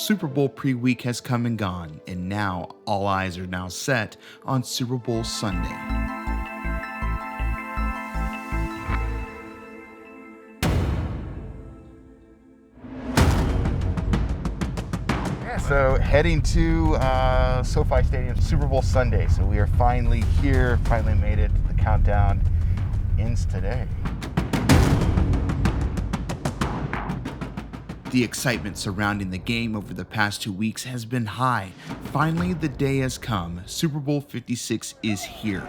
Super Bowl pre-week has come and gone, and now all eyes are now set on Super Bowl Sunday. So heading to SoFi Stadium, Super Bowl Sunday. So we are finally here, finally made it. The countdown ends today. The excitement surrounding the game over the past 2 weeks has been high. Finally, the day has come. Super Bowl 56 is here.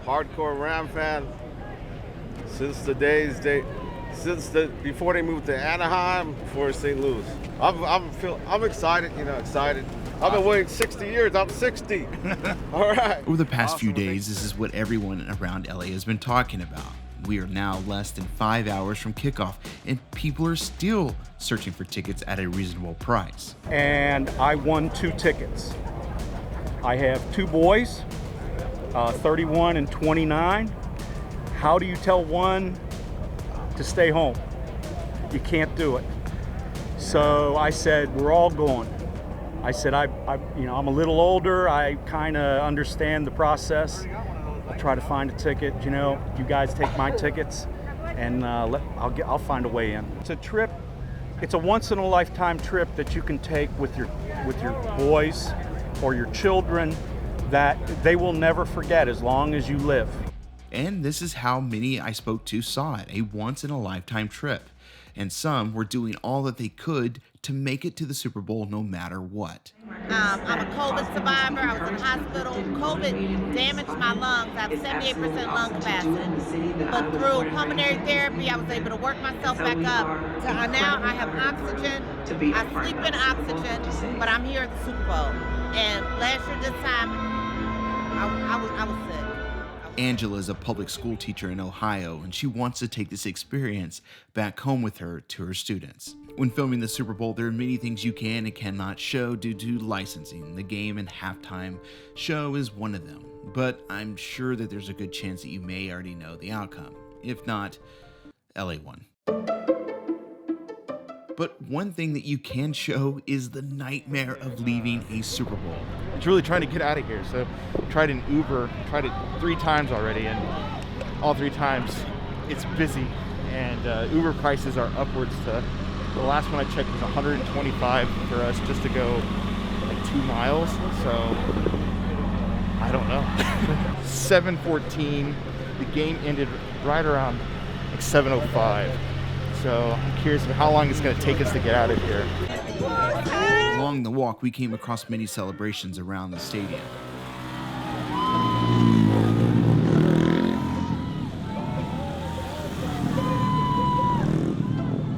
Hardcore Ram fan before they moved to Anaheim, before St. Louis. I'm excited, excited. I've been waiting 60 years. I'm 60. All right. Over the past few days, this is what everyone around LA has been talking about. We are now less than 5 hours from kickoff, and people are still searching for tickets at a reasonable price. And I won 2 tickets. I have 2 boys, 31 and 29. How do you tell one to stay home? You can't do it. So I said, we're all going. I said, I'm a little older. I kind of understand the process. I'll try to find a ticket. You guys take my tickets, and I'll find a way in. It's a trip. It's a once in a lifetime trip that you can take with your boys or your children that they will never forget as long as you live. And this is how many I spoke to saw it, a once in a lifetime trip. And some were doing all that they could to make it to the Super Bowl no matter what. I'm a COVID survivor. I was in the hospital. COVID damaged my lungs. I have 78% lung capacity. But through pulmonary therapy, I was able to work myself back up. So now I have oxygen. I sleep in oxygen, but I'm here at the Super Bowl. And last year this time, I was sick. Angela is a public school teacher in Ohio, and she wants to take this experience back home with her to her students. When filming the Super Bowl, there are many things you can and cannot show due to licensing. The game and halftime show is one of them, but I'm sure that there's a good chance that you may already know the outcome. If not, LA won. But one thing that you can show is the nightmare of leaving a Super Bowl. It's really trying to get out of here. So tried an Uber, tried it 3 times already, and all 3 times it's busy. And Uber prices are upwards to, the last one I checked was $125 for us just to go like 2 miles. So I don't know. 7:14. The game ended right around like 7:05. So I'm curious about how long it's going to take us to get out of here. Along the walk, we came across many celebrations around the stadium.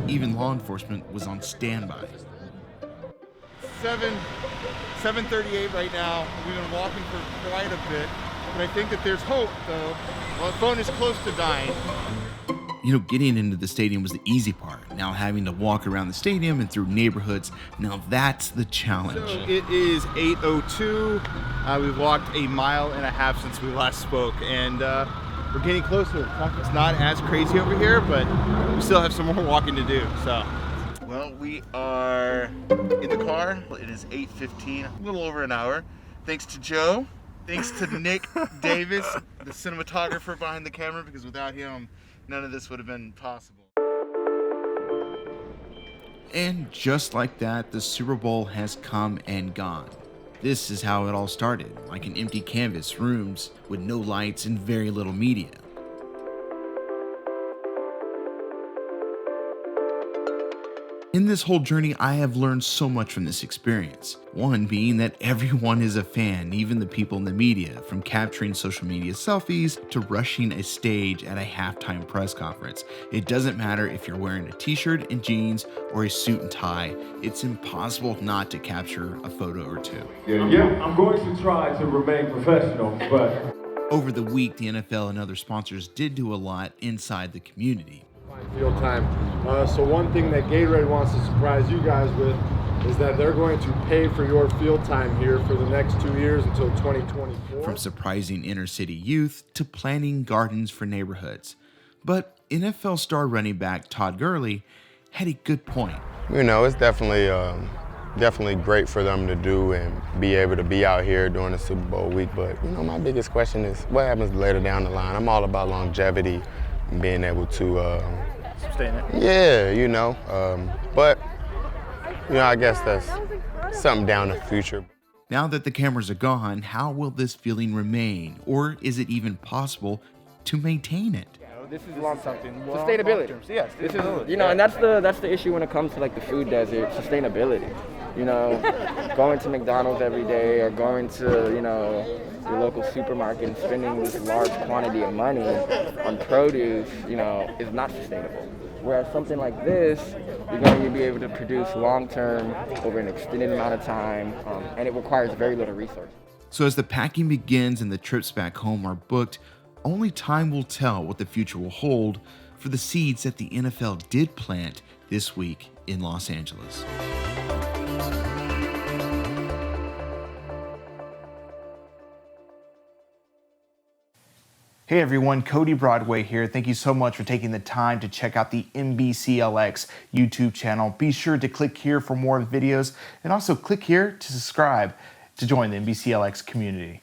Even law enforcement was on standby. 7:38 right now. We've been walking for quite a bit, but I think that there's hope, though. Well, the phone is close to dying. Getting into the stadium was the easy part. Now having to walk around the stadium and through neighborhoods, now that's the challenge. So it is 8:02. We've walked 1.5 miles since we last spoke, and we're getting closer. It's not as crazy over here, but we still have some more walking to do. So, well, we are in the car. It is 8:15, a little over an hour. Thanks to Joe. Thanks to Nick Davis, the cinematographer behind the camera, because without him, none of this would have been possible. And just like that, the Super Bowl has come and gone. This is how it all started, like an empty canvas, rooms with no lights and very little media. In this whole journey, I have learned so much from this experience. One being that everyone is a fan, even the people in the media, from capturing social media selfies to rushing a stage at a halftime press conference. It doesn't matter if you're wearing a t-shirt and jeans or a suit and tie, it's impossible not to capture a photo or 2. Yeah, I'm going to try to remain professional, but... Over the week, the NFL and other sponsors did do a lot inside the community. Field time. So one thing that Gatorade wants to surprise you guys with is that they're going to pay for your field time here for the next 2 years until 2024. From surprising inner city youth to planting gardens for neighborhoods. But NFL star running back Todd Gurley had a good point. You know, it's definitely great for them to do and be able to be out here during the Super Bowl week. But, you know, my biggest question is what happens later down the line? I'm all about longevity and being able to Sustain it. yeah, you know. But, you know, I guess that's something down the future. Now that the cameras are gone, how will this feeling remain? Or is it even possible to maintain it? This is sustainability. Yes, This is, you know, and that's the issue when it comes to like the food desert, sustainability. You know, going to McDonald's every day or going to, you know, your local supermarket and spending this large quantity of money on produce, you know, is not sustainable. Whereas something like this, you're going to be able to produce long-term over an extended amount of time, and it requires very little resources. So as the packing begins and the trips back home are booked, only time will tell what the future will hold for the seeds that the NFL did plant this week in Los Angeles. Hey everyone, Cody Broadway here. Thank you so much for taking the time to check out the NBCLX YouTube channel. Be sure to click here for more videos and also click here to subscribe to join the NBCLX community.